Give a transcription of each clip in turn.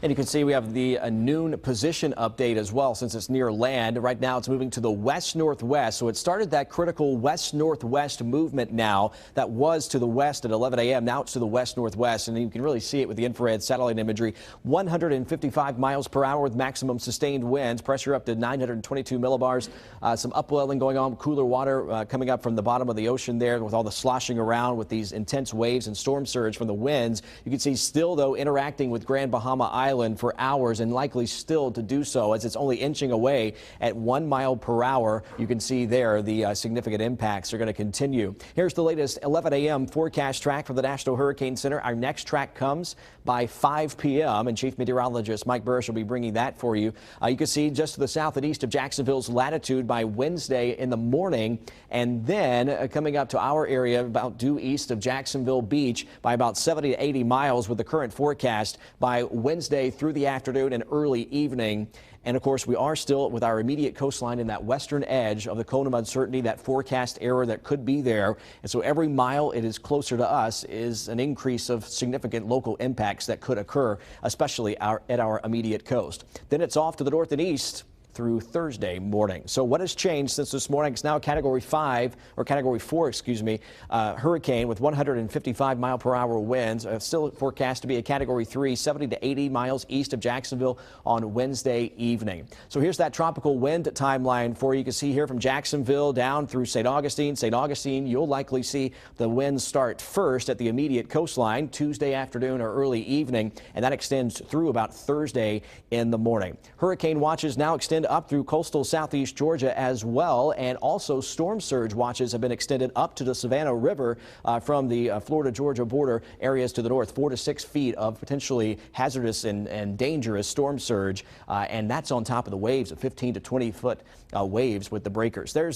And you can see we have the noon position update as well since it's near land. Right now it's moving to the west-northwest. So it started that critical west-northwest movement now that was to the west at 11 a.m. Now it's to the west-northwest. And you can really see it with the infrared satellite imagery. 155 miles per hour with maximum sustained winds. Pressure up to 922 millibars. Some upwelling going on. Cooler water coming up from the bottom of the ocean there with all the sloshing around with these intense waves and storm surge from the winds. You can see still, though, interacting with Grand Bahama Island for hours and likely still to do so as it's only inching away at 1 mile per hour. You can see there the significant impacts are going to continue. Here's the latest 11 a.m. forecast track from the National Hurricane Center. Our next track comes by 5 p.m. and Chief Meteorologist Mike Burrish will be bringing that for you. You can see just to the south and east of Jacksonville's latitude by Wednesday in the morning, and then coming up to our area about due east of Jacksonville Beach by about 70 to 80 miles with the current forecast by Wednesday through the afternoon and early evening. And of course, we are still with our immediate coastline in that western edge of the cone of uncertainty, that forecast error that could be there. And so every mile it is closer to us is an increase of significant local impacts that could occur, especially at our immediate coast. Then it's off to the north and east through Thursday morning. So what has changed since this morning? It's now a Category 5 or Category 4, hurricane with 155 mile per hour winds. Still forecast to be a Category 3, 70 to 80 miles east of Jacksonville on Wednesday evening. So here's that tropical wind timeline for you. You can see here from Jacksonville down through St. Augustine. St. Augustine, you'll likely see the winds start first at the immediate coastline Tuesday afternoon or early evening, and that extends through about Thursday in the morning. Hurricane watches now extend up through coastal southeast Georgia as well, and also storm surge watches have been extended up to the Savannah River from the Florida-Georgia border areas to the north. 4 to 6 feet of potentially hazardous and dangerous storm surge, and that's on top of the waves of 15 to 20 foot waves with the breakers. There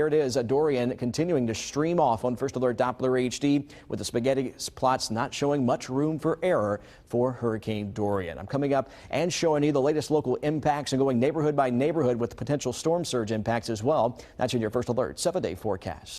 it is, Dorian continuing to stream off on First Alert Doppler HD with the spaghetti plots not showing much room for error for Hurricane Dorian. I'm coming up and showing you the latest local impacts and going neighborhood by neighborhood with potential storm surge impacts as well. That's in your First Alert 7-day forecast.